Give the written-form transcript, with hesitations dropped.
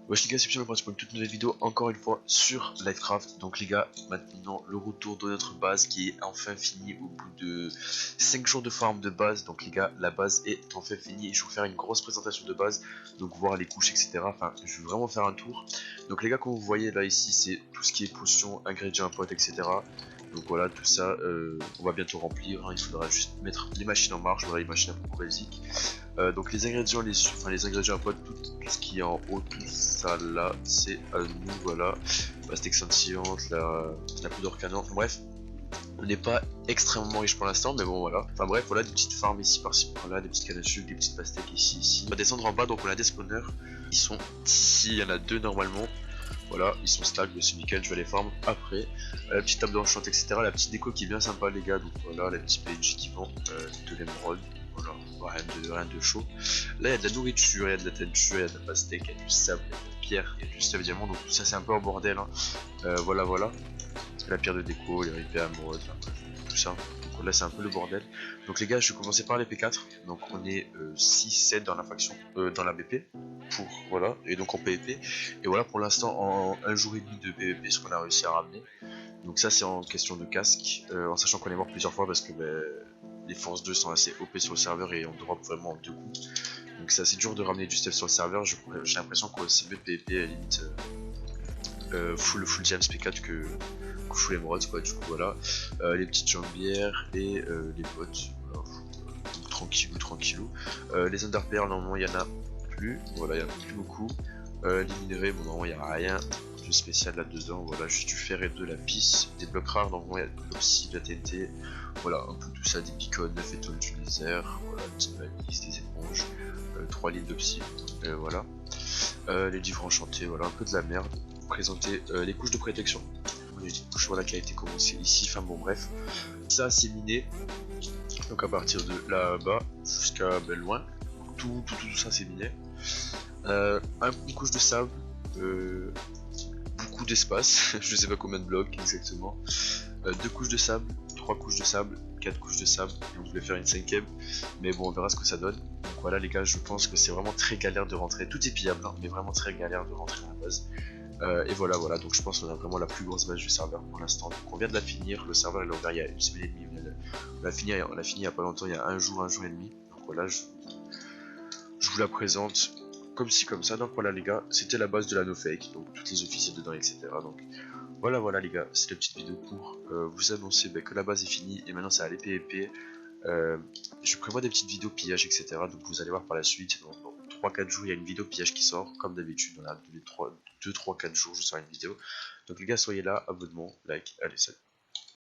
Wesh les gars, c'est Pierre pour une toute nouvelle vidéo, encore une fois sur Livecraft. Donc les gars, maintenant le retour de notre base qui est enfin fini au bout de 5 jours de farm de base. Donc les gars, la base est enfin finie et je vais vous faire une grosse présentation de base, donc voir les couches etc. Enfin, je vais vraiment faire un tour. Donc les gars, comme vous voyez là ici, c'est tout ce qui est potions, ingrédients, potes etc. Donc voilà, tout ça, on va bientôt remplir, hein. Il faudra juste mettre les machines en marche, voilà les machines un peu basiques. Donc les ingrédients, les ingrédients à pote, tout ce qui est en haut, tout ça là, c'est à nous, voilà. Pastèque scintillante, la poudre canon, bref. On n'est pas extrêmement riche pour l'instant, mais bon voilà. Enfin bref, voilà des petites farms ici par-ci par-là, des petites cannes à sucre, des petites pastèques ici. On va descendre en bas, donc on a des spawners. Ils sont ici, il y en a deux normalement. Voilà, ils sont stack, c'est nickel, je vais les farm après. La petite table d'enchant, etc. La petite déco qui est bien sympa les gars, donc voilà, les petits PNJ qui vont de l'émeraude. Voilà, rien de chaud. Là il y a de la nourriture, il y a de la teinture, il y a de la pastèque, il y a du sable, il y a de la pierre, il y a du stuff diamant, donc tout ça c'est un peu en bordel, hein. Voilà, voilà. La pierre de déco, les ripés amoureux, enfin, tout ça. Donc là c'est un peu le bordel. Donc les gars, je vais commencer par les P4. Donc on est 6-7 dans la faction, dans la BP. Pour, voilà, et donc en PvP. Et voilà pour l'instant en un jour et demi de PvP ce qu'on a réussi à ramener. Donc ça c'est en question de casque, en sachant qu'on est mort plusieurs fois parce que les forces 2 sont assez OP sur le serveur et on drop vraiment en deux coups. Donc c'est assez dur de ramener du stuff sur le serveur. J'ai l'impression que c'est mieux de PvP à la limite full James P4 que full Emerald quoi. Du coup voilà, les petites jambières et les bottes, voilà, tranquillou. Les underperles normalement il y en a plus, voilà, il y en a plus beaucoup. Les minerais, bon normalement il n'y a rien de spécial là dedans, voilà, juste du fer et de la pisse, des blocs rares, normalement il y a de l'obsidian, de la TNT, voilà, un peu tout ça, des beacons, 9 étoiles du laser, voilà, une petite valise, des éponges, 3 lignes d'obsidian, voilà. Les livres enchantés, voilà, un peu de la merde. Présenter les couches de protection. Les couches voilà, qui a été commencée ici, enfin bon bref. Ça c'est miné, donc à partir de là-bas jusqu'à loin, tout ça c'est miné. Une couche de sable, beaucoup d'espace, je sais pas combien de blocs exactement. Deux couches de sable, trois couches de sable, quatre couches de sable, et on voulait faire une cinquième, mais bon on verra ce que ça donne. Donc voilà les gars, je pense que c'est vraiment très galère de rentrer, tout est pillable, hein, mais vraiment très galère de rentrer à la base. Et voilà, donc je pense qu'on a vraiment la plus grosse base du serveur pour l'instant. Donc on vient de la finir, le serveur est ouvert il y a une semaine et demie, on l'a fini il y a pas longtemps, il y a un jour et demi. Donc voilà, je vous la présente comme ci comme ça. Donc voilà les gars, c'était la base de la no fake, donc toutes les officiers dedans, etc. Donc voilà les gars, c'est la petite vidéo pour vous annoncer que la base est finie et maintenant ça va aller PvP. Je prévois des petites vidéos pillage etc. Donc vous allez voir par la suite, dans 3-4 jours il y a une vidéo pillage qui sort, comme d'habitude, on a 2-3-4 jours je sors une vidéo. Donc les gars, soyez là, abonnement, like, allez salut.